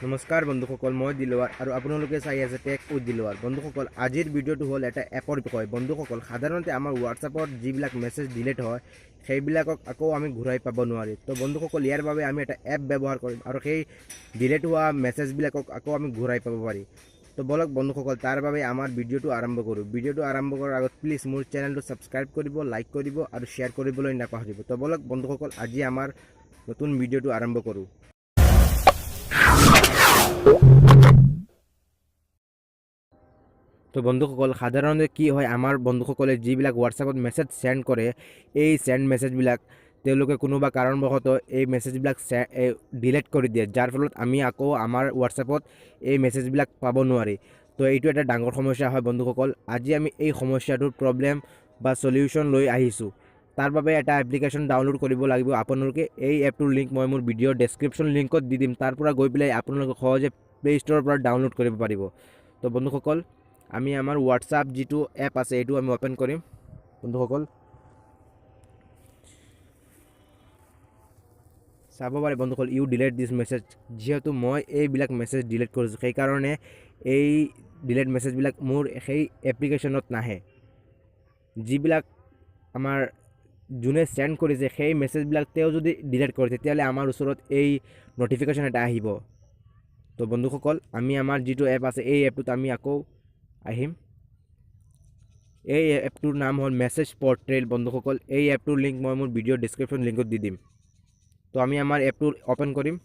নমস্কাৰ বন্ধুসকল, মই দিলৱাৰ আৰু আপোনালোকে চাই আছে টেক উইথ দিলৱাৰ। বন্ধুসকল, আজিৰ ভিডিঅ'টো হ'ল এটা এপৰ বিষয়। বন্ধুসকল, সাধাৰণতে আমাৰ হোৱাটছআপত যিবিলাক মেছেজ ডিলিট হয় সেইবিলাকক আকৌ আমি ঘূৰাই পাব নোৱাৰি। তো বন্ধুসকল, ইয়াৰ বাবে আমি এটা এপ ব্যৱহাৰ কৰিম আৰু সেই ডিলিট হোৱা মেছেজবিলাকক আকৌ আমি ঘূৰাই পাব পাৰি। তো বলক বন্ধুসকল, তাৰ বাবে আমাৰ ভিডিঅ'টো আৰম্ভ কৰোঁ। ভিডিঅ'টো আৰম্ভ কৰাৰ আগত প্লিজ মোৰ চেনেলটো ছাবস্ক্ৰাইব কৰিব, লাইক কৰিব আৰু শ্বেয়াৰ কৰিবলৈ নাপাহৰিব। তো বলক বন্ধুসকল, আজি আমাৰ নতুন ভিডিঅ'টো আৰম্ভ কৰোঁ। তো বন্ধুসকল, সাধাৰণতে কি হয়, আমাৰ বন্ধুসকলে যিবিলাক হোৱাটছআপত মেছেজ চেণ্ড কৰে, এই চেণ্ড মেছেজবিলাক তেওঁলোকে কোনোবা কাৰণবশতঃ এই মেছেজবিলাক ডিলিট কৰি দিয়ে, যাৰ ফলত আমি আকৌ আমাৰ হোৱাটছআপত এই মেছেজবিলাক পাব নোৱাৰি। তো এইটো এটা ডাঙৰ সমস্যা হয় বন্ধুসকল। আজি আমি এই সমস্যাটোৰ প্ৰব্লেম বা সলিউশ্যন লৈ আহিছোঁ। তাৰ বাবে এটা এপ্লিকেশ্যন ডাউনলোড কৰিব লাগিব আপোনালোকে। এই এপটোৰ লিংক মই মোৰ ভিডিঅ'ৰ ডেছক্ৰিপশ্যন লিংকত দি দিম। তাৰ পৰা গৈ পেলাই আপোনালোকে সহজে প্লে ষ্ট'ৰৰ পৰা ডাউনলোড কৰিব পাৰিব। তো বন্ধুসকল, আমি আমাৰ হোৱাটছআপ যিটো এপ আছে এইটো আমি ওপেন কৰিম। বন্ধুসকল চাব পাৰে বন্ধুসকল, ইউ ডিলিট দিছ মেছেজ। যিহেতু মই এইবিলাক মেছেজ ডিলিট কৰিছোঁ, সেইকাৰণে এই ডিলিট মেছেজবিলাক মোৰ সেই এপ্লিকেশ্যনত নাহে। যিবিলাক আমাৰ যোনে চেণ্ড কৰিছে সেই মেছেজবিলাক তেওঁ যদি ডিলিট কৰে তেতিয়াহ'লে আমাৰ ওচৰত এই নটিফিকেশ্যন এটা আহিব। তো বন্ধুসকল, আমি আমাৰ যিটো এপ আছে এই এপটোত আমি আকৌ আহিম। এই এপটোৰ নাম হ'ল মেছেজ পৰ্টেল। বন্ধুসকল, এই এপটোৰ লিংক মই মোৰ ভিডিঅ'ৰ ডেছক্ৰিপশ্যন লিংকত দি দিম। তো আমি আমাৰ এপটো ওপেন কৰিম।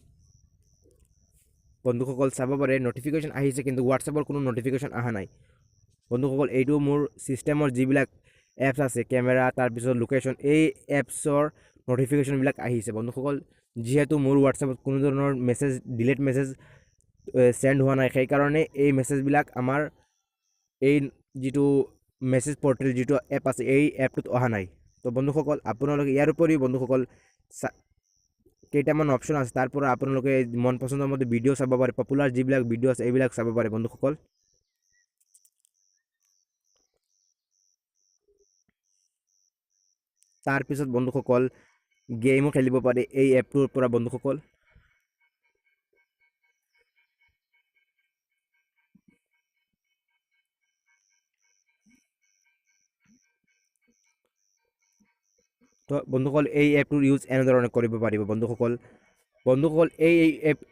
বন্ধুসকল চাব পাৰে নটিফিকেশ্যন আহিছে, কিন্তু হোৱাটছআপৰ কোনো নটিফিকেশ্যন অহা নাই। বন্ধুসকল, এইটো মোৰ ছিষ্টেমৰ যিবিলাক এপছ আছে, কেমেৰা, তাৰপিছত লোকেশ্যন, এই এপছৰ নটিফিকেশ্যনবিলাক আহিছে। বন্ধুসকল, যিহেতু মোৰ হোৱাটছআপত কোনো ধৰণৰ মেছেজ ডিলিট মেছেজ চেণ্ড হোৱা নাই, সেইকাৰণে এই মেছেজবিলাক আমাৰ এই যিটো মেছেজ পৰ্টেল যিটো এপ আছে এই এপটোত অহা নাই। তো বন্ধুসকল, আপোনালোকে ইয়াৰ উপৰিও বন্ধুসকল কেইটামান অপশ্যন আছে, তাৰ পৰা আপোনালোকে মন পচন্দৰ মতে ভিডিঅ' চাব পাৰে। পপুলাৰ যিবিলাক ভিডিঅ' আছে এইবিলাক চাব পাৰে বন্ধুসকল। তাৰপিছত বন্ধুসকল, গেমো খেলিব পাৰে এই এপটোৰ পৰা বন্ধুসকল। তো বন্ধুসকল, এই এপটোৰ ইউজ এনেধৰণে কৰিব পাৰিব বন্ধুসকল। এই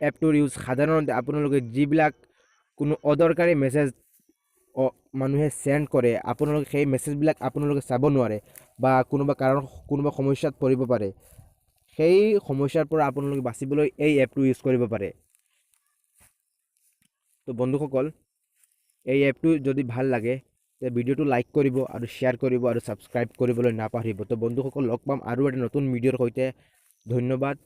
এপটোৰ ইউজ সাধাৰণতে আপোনালোকে যিবিলাক কোনো অদৰকাৰী মেছেজ মানুহে চেণ্ড কৰে, আপোনালোকে সেই মেছেজবিলাক আপোনালোকে চাব নোৱাৰে বা কোনোবা সমস্যাত পৰিব পাৰে। সেই সমস্যাৰ পৰা আপোনালোকে বাচিবলৈ এই এপটো ইউজ কৰিব পাৰে। তো বন্ধুসকল, এই এপটো যদি ভাল লাগে তে ভিডিঅ'টো লাইক কৰিব আৰু শ্বেয়াৰ কৰিব আৰু ছাবস্ক্ৰাইব কৰিবলৈ নাপাহৰিব। তো বন্ধুসকল, লগ পাম আৰু এটা নতুন ভিডিঅ'ৰ সৈতে। ধন্যবাদ।